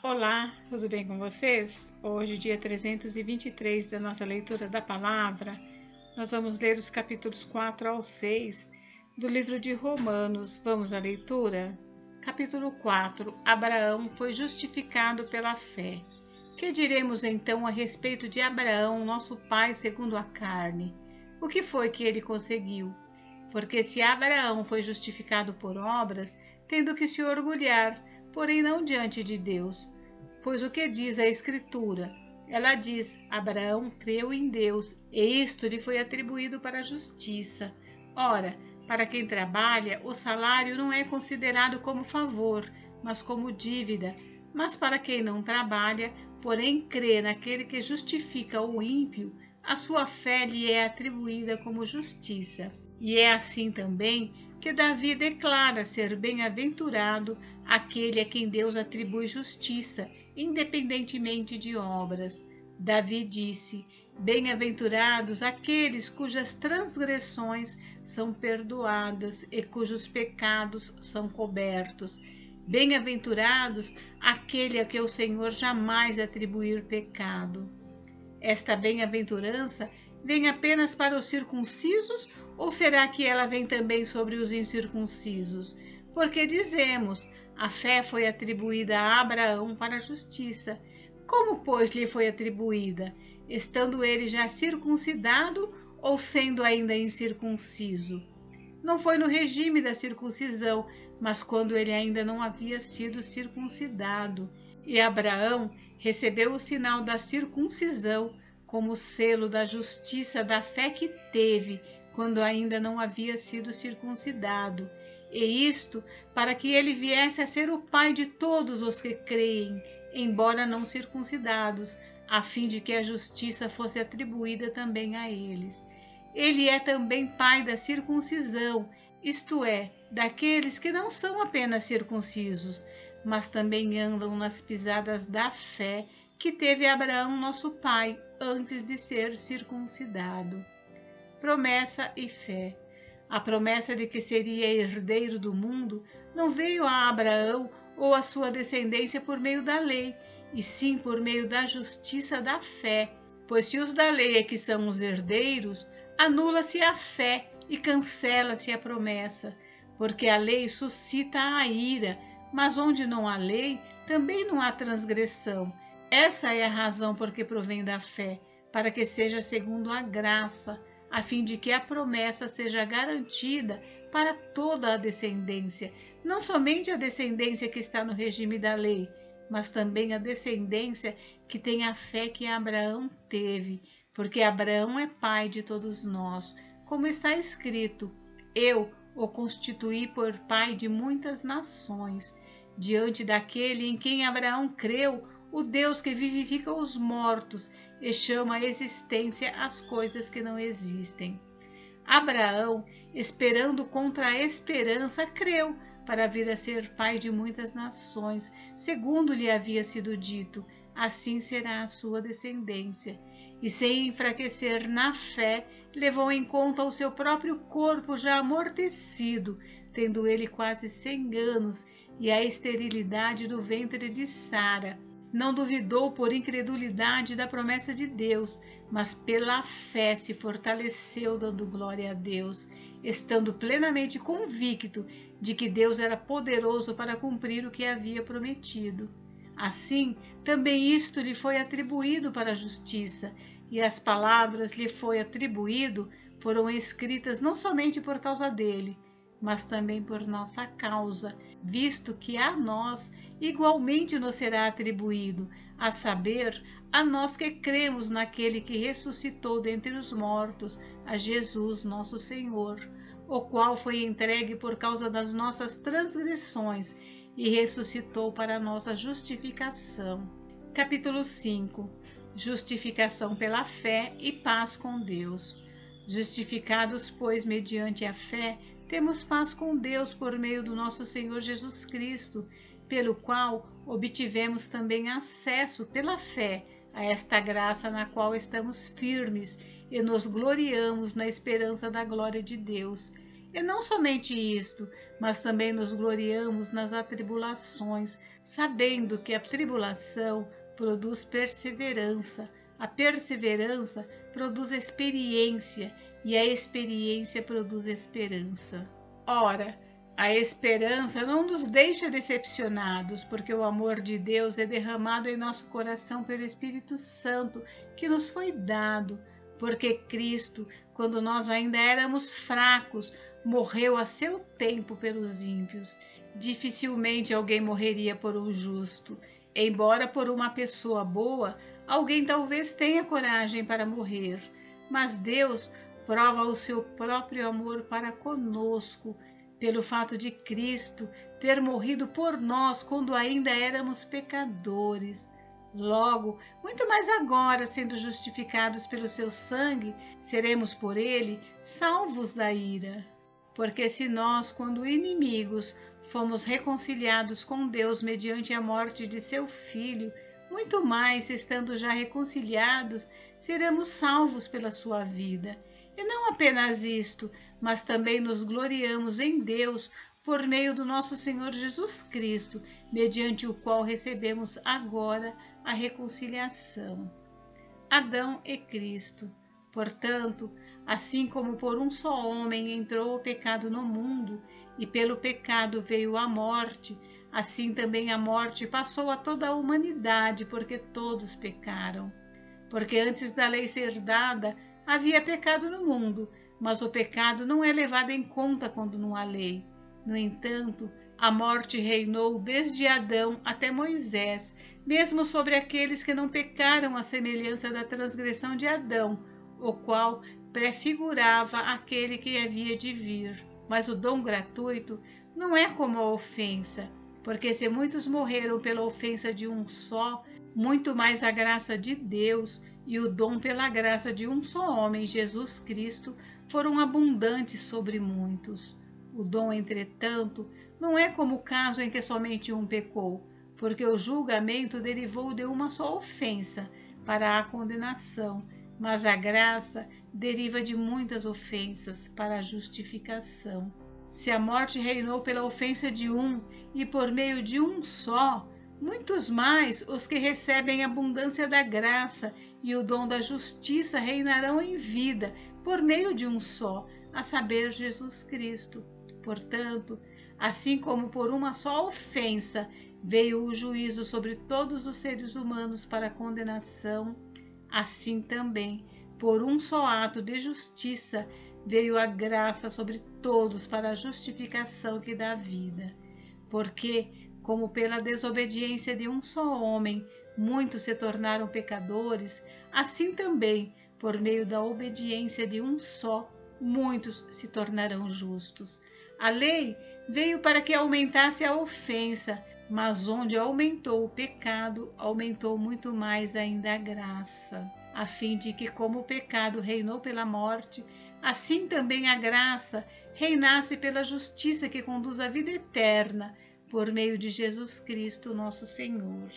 Olá, tudo bem com vocês? Hoje, dia 323 da nossa leitura da palavra, nós vamos ler os capítulos 4 ao 6 do livro de Romanos. Vamos à leitura? Capítulo 4. Abraão foi justificado pela fé. Que diremos então a respeito de Abraão, nosso pai segundo a carne? O que foi que ele conseguiu? Porque se Abraão foi justificado por obras, tendo que se orgulhar, porém não diante de Deus. Pois o que diz a Escritura? Ela diz: Abraão creu em Deus, e isto lhe foi atribuído para a justiça. Ora, para quem trabalha, o salário não é considerado como favor, mas como dívida. Mas para quem não trabalha, porém crê naquele que justifica o ímpio, a sua fé lhe é atribuída como justiça. E é assim também que Davi declara ser bem-aventurado aquele a quem Deus atribui justiça, independentemente de obras. Davi disse: Bem-aventurados aqueles cujas transgressões são perdoadas e cujos pecados são cobertos. Bem-aventurados aquele a que o Senhor jamais atribuir pecado. Esta bem-aventurança vem apenas para os circuncisos, ou será que ela vem também sobre os incircuncisos? Porque dizemos, a fé foi atribuída a Abraão para a justiça. Como, pois, lhe foi atribuída? Estando ele já circuncidado ou sendo ainda incircunciso? Não foi no regime da circuncisão, mas quando ele ainda não havia sido circuncidado. E Abraão recebeu o sinal da circuncisão como selo da justiça da fé que teve, quando ainda não havia sido circuncidado, e isto para que ele viesse a ser o pai de todos os que creem, embora não circuncidados, a fim de que a justiça fosse atribuída também a eles. Ele é também pai da circuncisão, isto é, daqueles que não são apenas circuncisos, mas também andam nas pisadas da fé que teve Abraão, nosso pai, antes de ser circuncidado. Promessa e fé. A promessa de que seria herdeiro do mundo não veio a Abraão ou a sua descendência por meio da lei, e sim por meio da justiça da fé. Pois se os da lei é que são os herdeiros, anula-se a fé e cancela-se a promessa, porque a lei suscita a ira, mas onde não há lei, também não há transgressão. Essa é a razão por que provém da fé, para que seja segundo a graça, a fim de que a promessa seja garantida para toda a descendência, não somente a descendência que está no regime da lei, mas também a descendência que tem a fé que Abraão teve, porque Abraão é pai de todos nós, como está escrito: Eu o constituí por pai de muitas nações. Diante daquele em quem Abraão creu, o Deus que vivifica os mortos e chama à existência as coisas que não existem. Abraão, esperando contra a esperança, creu para vir a ser pai de muitas nações, segundo lhe havia sido dito, assim será a sua descendência. E sem enfraquecer na fé, levou em conta o seu próprio corpo já amortecido, tendo ele quase 100 anos, e a esterilidade do ventre de Sara. Não duvidou por incredulidade da promessa de Deus, mas pela fé se fortaleceu, dando glória a Deus, estando plenamente convicto de que Deus era poderoso para cumprir o que havia prometido. Assim, também isto lhe foi atribuído para a justiça, e as palavras lhe foi atribuído foram escritas não somente por causa dele, mas também por nossa causa, visto que a nós igualmente nos será atribuído, a saber, a nós que cremos naquele que ressuscitou dentre os mortos, a Jesus nosso Senhor, o qual foi entregue por causa das nossas transgressões e ressuscitou para a nossa justificação. Capítulo 5. Justificação pela fé e paz com Deus. Justificados, pois, mediante a fé, temos paz com Deus por meio do nosso Senhor Jesus Cristo, pelo qual obtivemos também acesso pela fé a esta graça na qual estamos firmes e nos gloriamos na esperança da glória de Deus. E não somente isto, mas também nos gloriamos nas atribulações, sabendo que a tribulação produz perseverança, a perseverança produz experiência, e a experiência produz esperança. Ora, a esperança não nos deixa decepcionados, porque o amor de Deus é derramado em nosso coração pelo Espírito Santo que nos foi dado, porque Cristo, quando nós ainda éramos fracos, morreu a seu tempo pelos ímpios. Dificilmente alguém morreria por um justo, embora por uma pessoa boa, alguém talvez tenha coragem para morrer, mas Deus prova o seu próprio amor para conosco, pelo fato de Cristo ter morrido por nós quando ainda éramos pecadores. Logo, muito mais agora, sendo justificados pelo seu sangue, seremos por ele salvos da ira. Porque se nós, quando inimigos, fomos reconciliados com Deus mediante a morte de seu Filho, muito mais, estando já reconciliados, seremos salvos pela sua vida. E não apenas isto, mas também nos gloriamos em Deus por meio do nosso Senhor Jesus Cristo, mediante o qual recebemos agora a reconciliação. Adão e Cristo. Portanto, assim como por um só homem entrou o pecado no mundo, e pelo pecado veio a morte, assim também a morte passou a toda a humanidade, porque todos pecaram. Porque antes da lei ser dada, havia pecado no mundo, mas o pecado não é levado em conta quando não há lei. No entanto, a morte reinou desde Adão até Moisés, mesmo sobre aqueles que não pecaram à semelhança da transgressão de Adão, o qual prefigurava aquele que havia de vir. Mas o dom gratuito não é como a ofensa, porque se muitos morreram pela ofensa de um só, muito mais a graça de Deus e o dom pela graça de um só homem, Jesus Cristo, foram abundantes sobre muitos. O dom, entretanto, não é como o caso em que somente um pecou, porque o julgamento derivou de uma só ofensa para a condenação, mas a graça deriva de muitas ofensas para a justificação. Se a morte reinou pela ofensa de um e por meio de um só, muitos mais os que recebem a abundância da graça e o dom da justiça reinarão em vida por meio de um só, a saber, Jesus Cristo. Portanto, assim como por uma só ofensa veio o juízo sobre todos os seres humanos para condenação, assim também, por um só ato de justiça, veio a graça sobre todos para a justificação que dá vida. Porque, como pela desobediência de um só homem, muitos se tornaram pecadores, assim também, por meio da obediência de um só, muitos se tornarão justos. A lei veio para que aumentasse a ofensa, mas onde aumentou o pecado, aumentou muito mais ainda a graça, a fim de que, como o pecado reinou pela morte, assim também a graça reinasse pela justiça que conduz à vida eterna, por meio de Jesus Cristo, nosso Senhor.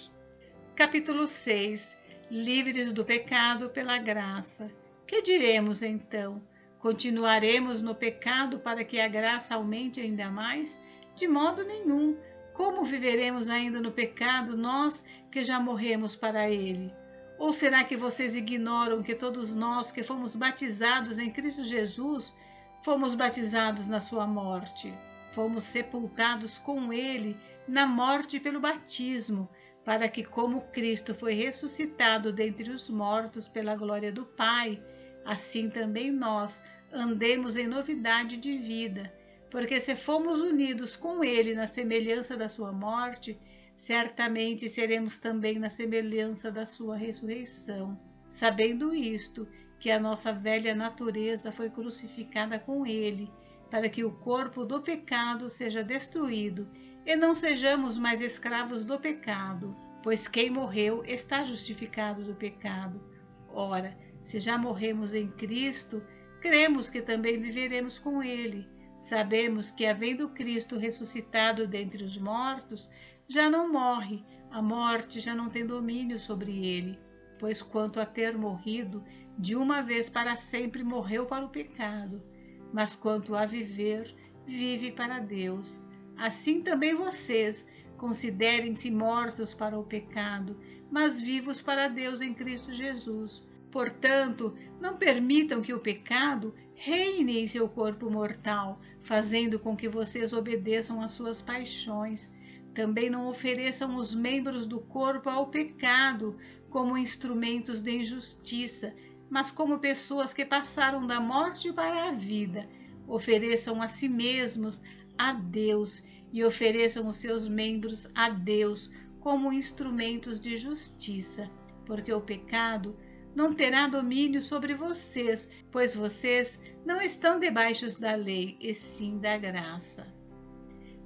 Capítulo 6. Livres do pecado pela graça. Que diremos então? Continuaremos no pecado para que a graça aumente ainda mais? De modo nenhum. Como viveremos ainda no pecado, nós que já morremos para ele? Ou será que vocês ignoram que todos nós que fomos batizados em Cristo Jesus, fomos batizados na sua morte? Fomos sepultados com ele na morte pelo batismo, para que, como Cristo foi ressuscitado dentre os mortos pela glória do Pai, assim também nós andemos em novidade de vida. Porque se fomos unidos com ele na semelhança da sua morte, certamente seremos também na semelhança da sua ressurreição. Sabendo isto, que a nossa velha natureza foi crucificada com ele, para que o corpo do pecado seja destruído, e não sejamos mais escravos do pecado, pois quem morreu está justificado do pecado. Ora, se já morremos em Cristo, cremos que também viveremos com ele. Sabemos que, havendo Cristo ressuscitado dentre os mortos, já não morre, a morte já não tem domínio sobre ele, pois quanto a ter morrido, de uma vez para sempre morreu para o pecado. mas quanto a viver, vive para Deus. Assim também vocês considerem-se mortos para o pecado, mas vivos para Deus em Cristo Jesus. Portanto, não permitam que o pecado reine em seu corpo mortal, fazendo com que vocês obedeçam às suas paixões. Também não ofereçam os membros do corpo ao pecado como instrumentos de injustiça, mas como pessoas que passaram da morte para a vida. Ofereçam a si mesmos a Deus e ofereçam os seus membros a Deus como instrumentos de justiça, porque o pecado não terá domínio sobre vocês, pois vocês não estão debaixo da lei, e sim da graça.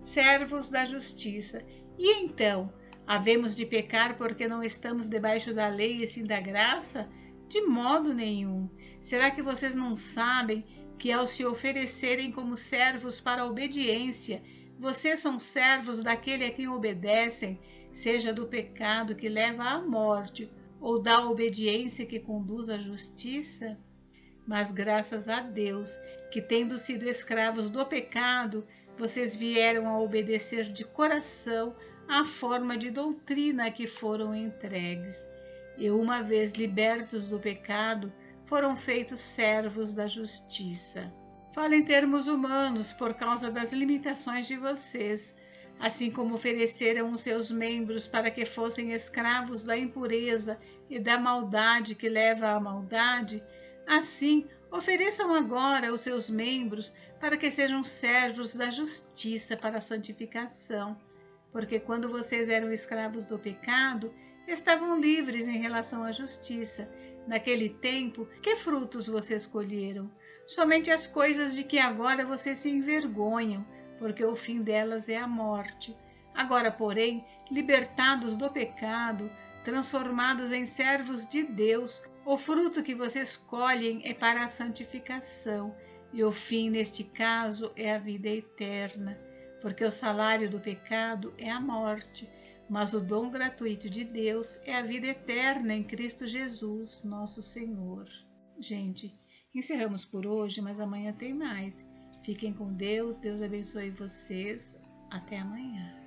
Servos da justiça. E então, havemos de pecar porque não estamos debaixo da lei e sim da graça? De modo nenhum. Será que vocês não sabem que ao se oferecerem como servos para a obediência, vocês são servos daquele a quem obedecem, seja do pecado que leva à morte, ou da obediência que conduz à justiça? Mas graças a Deus, que tendo sido escravos do pecado, vocês vieram a obedecer de coração à forma de doutrina a que foram entregues. E uma vez libertos do pecado, foram feitos servos da justiça. Falo em termos humanos por causa das limitações de vocês. Assim como ofereceram os seus membros para que fossem escravos da impureza e da maldade que leva à maldade, assim ofereçam agora os seus membros para que sejam servos da justiça para a santificação. Porque quando vocês eram escravos do pecado, estavam livres em relação à justiça. Naquele tempo, que frutos vocês colheram? Somente as coisas de que agora vocês se envergonham, porque o fim delas é a morte. Agora, porém, libertados do pecado, transformados em servos de Deus, o fruto que vocês colhem é para a santificação, e o fim, neste caso, é a vida eterna, porque o salário do pecado é a morte, mas o dom gratuito de Deus é a vida eterna em Cristo Jesus, nosso Senhor. Gente, encerramos por hoje, mas amanhã tem mais. Fiquem com Deus, Deus abençoe vocês. Até amanhã.